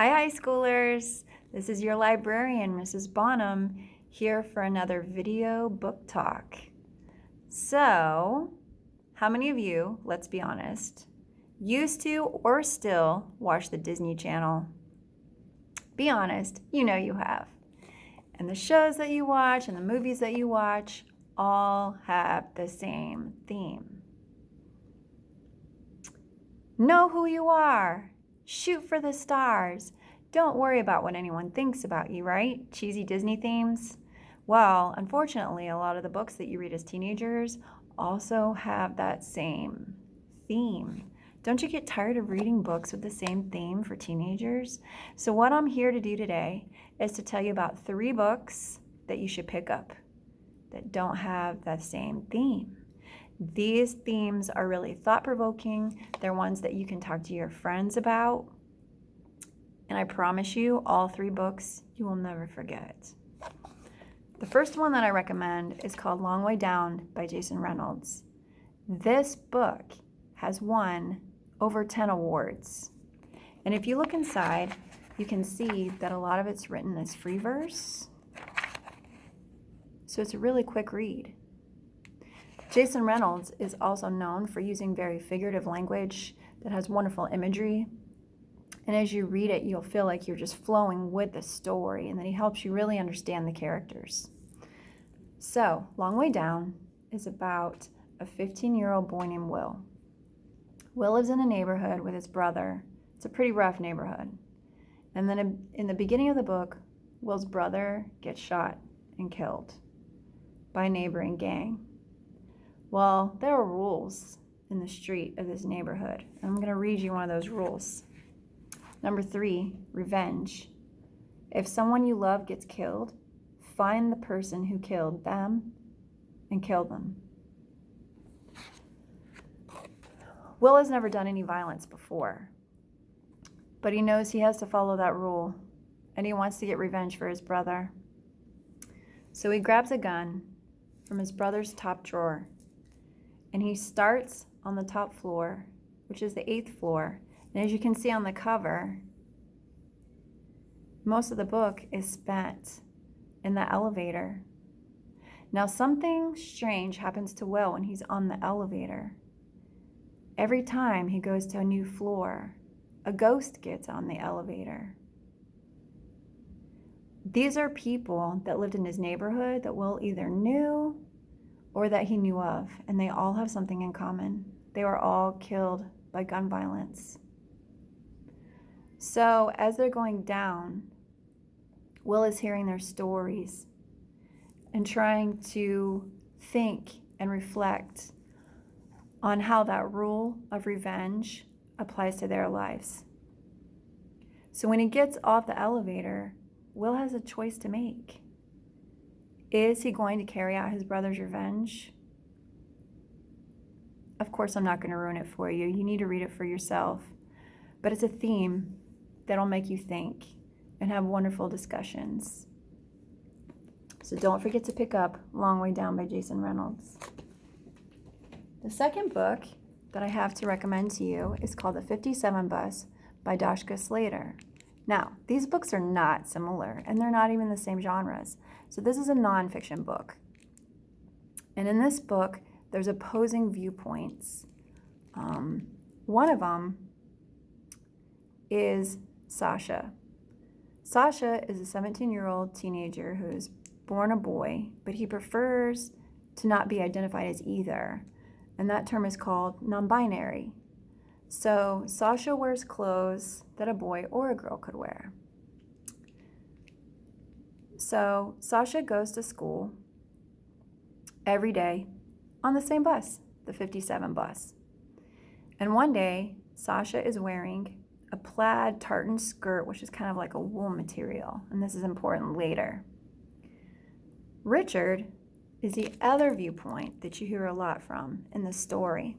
Hi, high schoolers. This is your librarian, Mrs. Bonham, here for another video book talk. So, how many of you, let's be honest, used to or still watch the Disney Channel? Be honest, you know you have. And the shows that you watch and the movies that you watch all have the same theme. Know who you are. Shoot for the stars. Don't worry about what anyone thinks about you, right? Cheesy Disney themes? Well, unfortunately, a lot of the books that you read as teenagers also have that same theme. Don't you get tired of reading books with the same theme for teenagers? So what I'm here to do today is to tell you about 3 books that you should pick up that don't have that same theme. These themes are really thought-provoking. They're ones that you can talk to your friends about. And I promise you, all 3 books you will never forget. The first one that I recommend is called Long Way Down by Jason Reynolds. This book has won over 10 awards. And if you look inside, you can see that a lot of it's written as free verse. So it's a really quick read. Jason Reynolds is also known for using very figurative language that has wonderful imagery. And as you read it, you'll feel like you're just flowing with the story, and that he helps you really understand the characters. So, Long Way Down is about a 15-year-old boy named Will. Will lives in a neighborhood with his brother. It's a pretty rough neighborhood. And then in the beginning of the book, Will's brother gets shot and killed by a neighboring gang. Well, there are rules in the street of this neighborhood. And I'm going to read you one of those rules. Number 3, revenge. If someone you love gets killed, find the person who killed them and kill them. Will has never done any violence before, but he knows he has to follow that rule, and he wants to get revenge for his brother. So he grabs a gun from his brother's top drawer, and he starts on the top floor, which is the 8th floor. And as you can see on the cover, most of the book is spent in the elevator. Now, something strange happens to Will when he's on the elevator. Every time he goes to a new floor, a ghost gets on the elevator. These are people that lived in his neighborhood that Will either knew or that he knew of, and they all have something in common. They were all killed by gun violence. So as they're going down, Will is hearing their stories and trying to think and reflect on how that rule of revenge applies to their lives. So when he gets off the elevator, Will has a choice to make. Is he going to carry out his brother's revenge? Of course, I'm not going to ruin it for you. You need to read it for yourself. But it's a theme that'll make you think and have wonderful discussions. So don't forget to pick up Long Way Down by Jason Reynolds. The second book that I have to recommend to you is called The 57 Bus by Dashka Slater. Now, these books are not similar, and they're not even the same genres. So this is a nonfiction book. And in this book, there's opposing viewpoints. One of them is Sasha. Sasha is a 17-year-old teenager who is born a boy, but he prefers to not be identified as either. And that term is called non-binary. So Sasha wears clothes that a boy or a girl could wear. So Sasha goes to school every day on the same bus, the 57 bus. And one day, Sasha is wearing a plaid tartan skirt, which is kind of like a wool material. And this is important later. Richard is the other viewpoint that you hear a lot from in the story.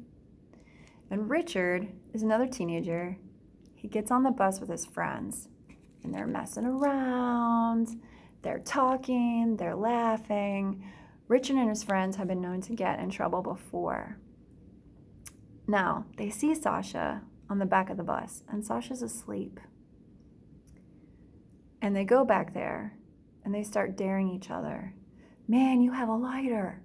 And Richard is another teenager. He gets on the bus with his friends, and they're messing around, they're talking, they're laughing. Richard and his friends have been known to get in trouble before. Now, they see Sasha on the back of the bus, and Sasha's asleep. And they go back there and they start daring each other. Man, you have a lighter.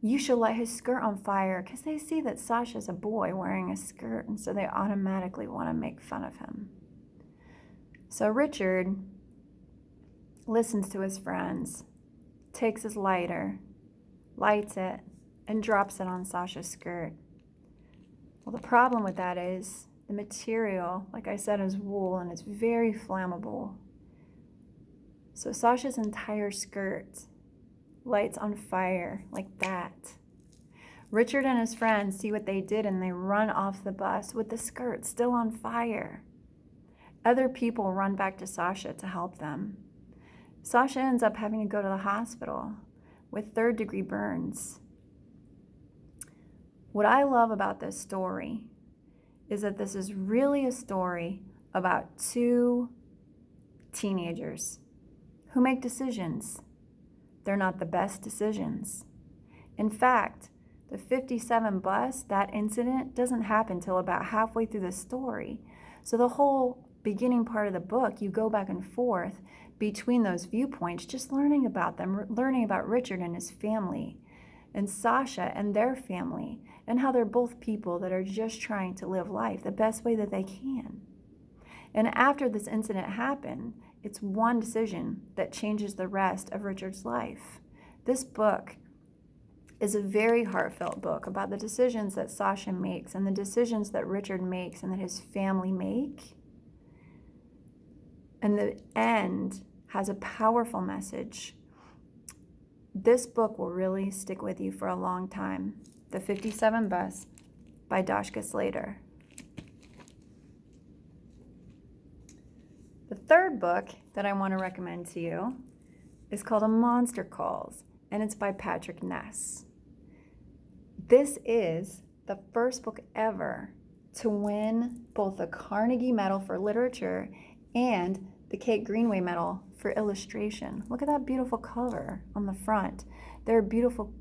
You should light his skirt on fire, because they see that Sasha's a boy wearing a skirt, and so they automatically want to make fun of him. So Richard listens to his friends, takes his lighter, lights it, and drops it on Sasha's skirt. Well, the problem with that is the material, like I said, is wool, and it's very flammable. So Sasha's entire skirt lights on fire like that. Richard and his friends see what they did, and they run off the bus with the skirt still on fire. Other people run back to Sasha to help them. Sasha ends up having to go to the hospital with third-degree burns. What I love about this story is that this is really a story about two teenagers who make decisions. They're not the best decisions. In fact, the 57 bus, that incident, doesn't happen till about halfway through the story. So the whole beginning part of the book, you go back and forth between those viewpoints, just learning about them, learning about Richard and his family, and Sasha and their family, and how they're both people that are just trying to live life the best way that they can. And after this incident happened, it's one decision that changes the rest of Richard's life. This book is a very heartfelt book about the decisions that Sasha makes and the decisions that Richard makes and that his family make. And the end has a powerful message. This book will really stick with you for a long time. The 57 Bus by Dashka Slater. The third book that I want to recommend to you is called A Monster Calls, and it's by Patrick Ness. This is the first book ever to win both the Carnegie Medal for Literature and the Kate Greenway Medal for Illustration. Look at that beautiful cover on the front. There are beautiful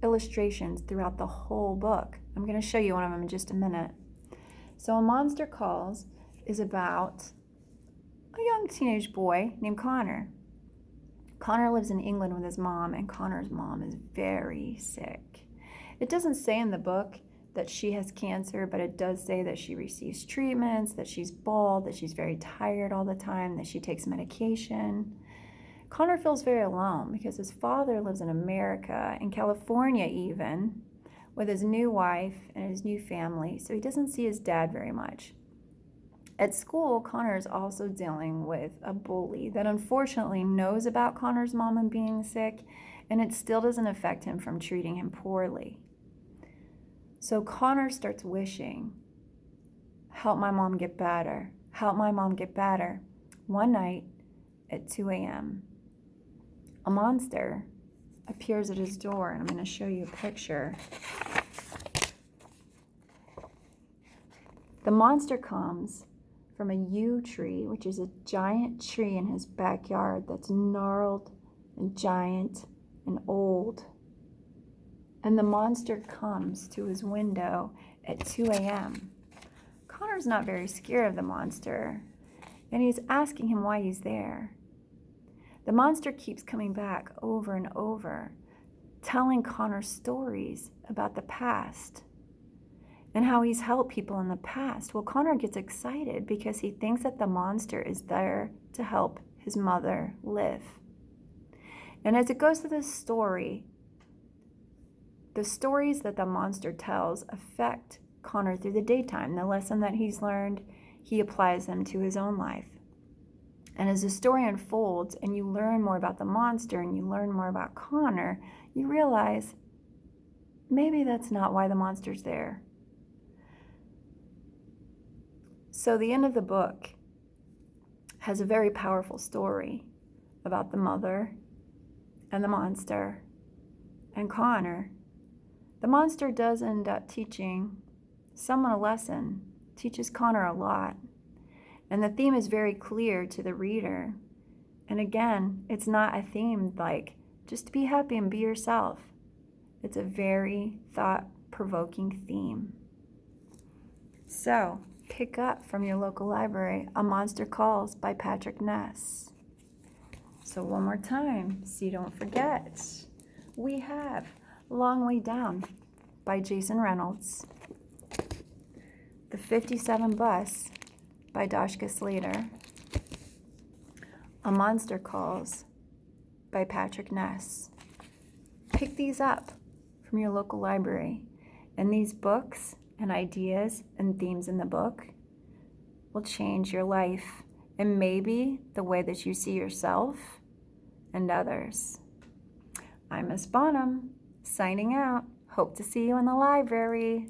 illustrations throughout the whole book. I'm going to show you one of them in just a minute. So A Monster Calls is about a young teenage boy named Connor. Connor lives in England with his mom, and Connor's mom is very sick. It doesn't say in the book that she has cancer, but it does say that she receives treatments, that she's bald, that she's very tired all the time, that she takes medication. Connor feels very alone because his father lives in America, in California even, with his new wife and his new family, so he doesn't see his dad very much. At school, Connor is also dealing with a bully that unfortunately knows about Connor's mom and being sick, and it still doesn't affect him from treating him poorly. So Connor starts wishing, help my mom get better, help my mom get better. One night at 2 a.m., a monster appears at his door, and I'm going to show you a picture. The monster comes from a yew tree, which is a giant tree in his backyard that's gnarled and giant and old. And the monster comes to his window at 2 a.m. Connor's not very scared of the monster, and he's asking him why he's there. The monster keeps coming back over and over, telling Connor stories about the past and how he's helped people in the past. Well, Connor gets excited because he thinks that the monster is there to help his mother live. And as it goes through this story, the stories that the monster tells affect Connor through the daytime. The lesson that he's learned, he applies them to his own life. And as the story unfolds and you learn more about the monster and you learn more about Connor, you realize maybe that's not why the monster's there. So the end of the book has a very powerful story about the mother and the monster and Connor. The monster does end up teaching someone a lesson, teaches Connor a lot. And the theme is very clear to the reader. And again, it's not a theme like just be happy and be yourself. It's a very thought-provoking theme. So, pick up from your local library A Monster Calls by Patrick Ness. So one more time, so you don't forget. We have Long Way Down by Jason Reynolds, The 57 Bus by Dashka Slater, A Monster Calls by Patrick Ness. Pick these up from your local library, and these books and ideas and themes in the book will change your life and maybe the way that you see yourself and others. I'm Miss Bonham, signing out. Hope to see you in the library.